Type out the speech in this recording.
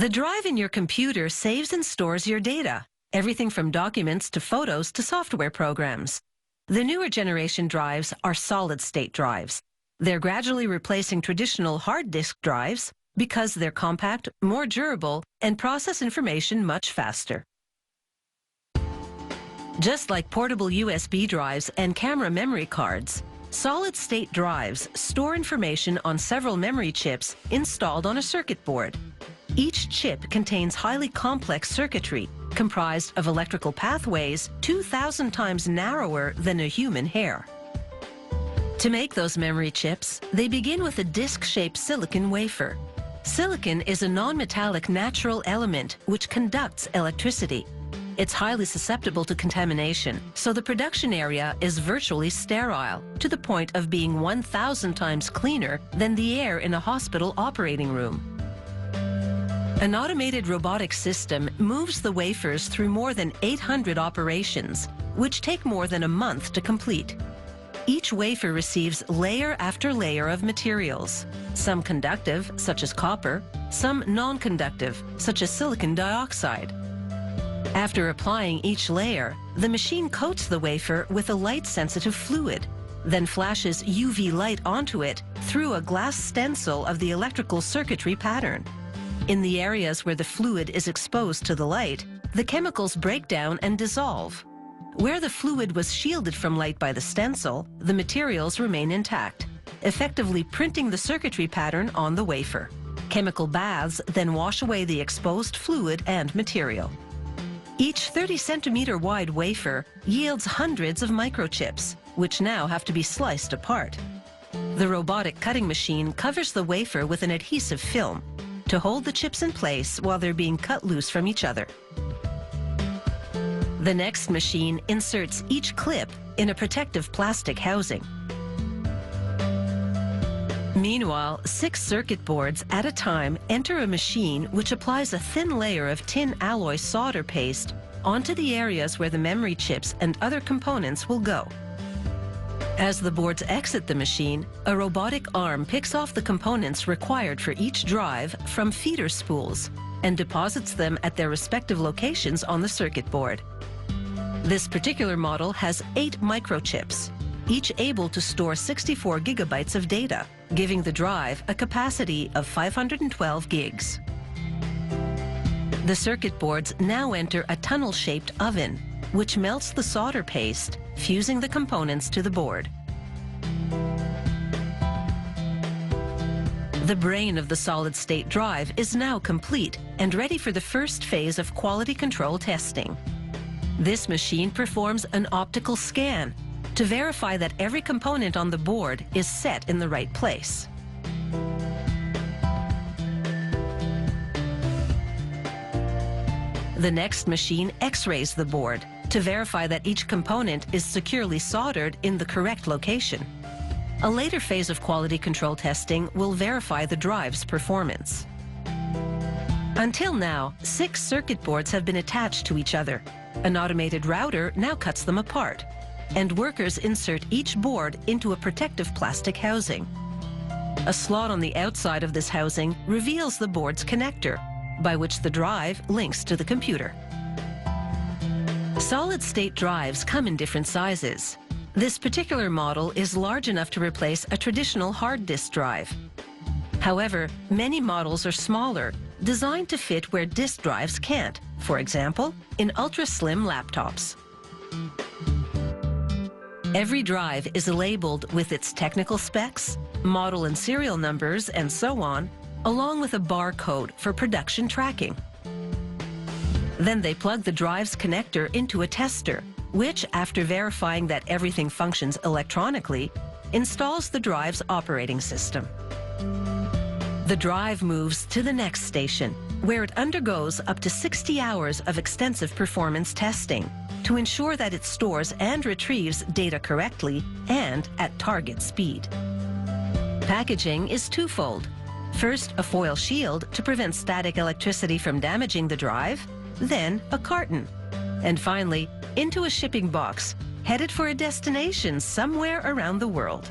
The drive in your computer saves and stores your data, everything from documents to photos to software programs. The newer generation drives are solid-state drives. They're gradually replacing traditional hard disk drives because they're compact, more durable, and process information much faster. Just like portable USB drives and camera memory cards, solid-state drives store information on several memory chips installed on a circuit board. Each chip contains highly complex circuitry comprised of electrical pathways 2,000 times narrower than a human hair. To make those memory chips, they begin with a disc-shaped silicon wafer. Silicon is a non-metallic natural element which conducts electricity. It's highly susceptible to contamination, so the production area is virtually sterile, to the point of being 1,000 times cleaner than the air in a hospital operating room. An automated robotic system moves the wafers through more than 800 operations, which take more than a month to complete. Each wafer receives layer after layer of materials, some conductive, such as copper, some non-conductive, such as silicon dioxide. After applying each layer, the machine coats the wafer with a light-sensitive fluid, then flashes UV light onto it through a glass stencil of the electrical circuitry pattern. In the areas where the fluid is exposed to the light, the chemicals break down and dissolve. Where the fluid was shielded from light by the stencil, the materials remain intact, effectively printing the circuitry pattern on the wafer. Chemical baths then wash away the exposed fluid and material. Each 30-centimeter wide wafer yields hundreds of microchips, which now have to be sliced apart. The robotic cutting machine covers the wafer with an adhesive film to hold the chips in place while they're being cut loose from each other. The next machine inserts each clip in a protective plastic housing. Meanwhile, 6 circuit boards at a time enter a machine which applies a thin layer of tin alloy solder paste onto the areas where the memory chips and other components will go. As the boards exit the machine, a robotic arm picks off the components required for each drive from feeder spools and deposits them at their respective locations on the circuit board. This particular model has 8 microchips, each able to store 64 gigabytes of data, giving the drive a capacity of 512 gigs. The circuit boards now enter a tunnel-shaped oven, which melts the solder paste, fusing the components to the board. The brain of the solid-state drive is now complete and ready for the first phase of quality control testing. This machine performs an optical scan to verify that every component on the board is set in the right place. The next machine X-rays the board to verify that each component is securely soldered in the correct location. A later phase of quality control testing will verify the drive's performance. Until now, 6 circuit boards have been attached to each other. An automated router now cuts them apart, and workers insert each board into a protective plastic housing. A slot on the outside of this housing reveals the board's connector, by which the drive links to the computer. Solid-state drives come in different sizes. This particular model is large enough to replace a traditional hard disk drive. However, many models are smaller, designed to fit where disk drives can't, for example, in ultra-slim laptops. Every drive is labeled with its technical specs, model and serial numbers, and so on, along with a barcode for production tracking. Then they plug the drive's connector into a tester, which, after verifying that everything functions electronically, installs the drive's operating system. The drive moves to the next station, where it undergoes up to 60 hours of extensive performance testing to ensure that it stores and retrieves data correctly and at target speed. Packaging is twofold. First, a foil shield to prevent static electricity from damaging the drive, then a carton, and finally, into a shipping box, headed for a destination somewhere around the world.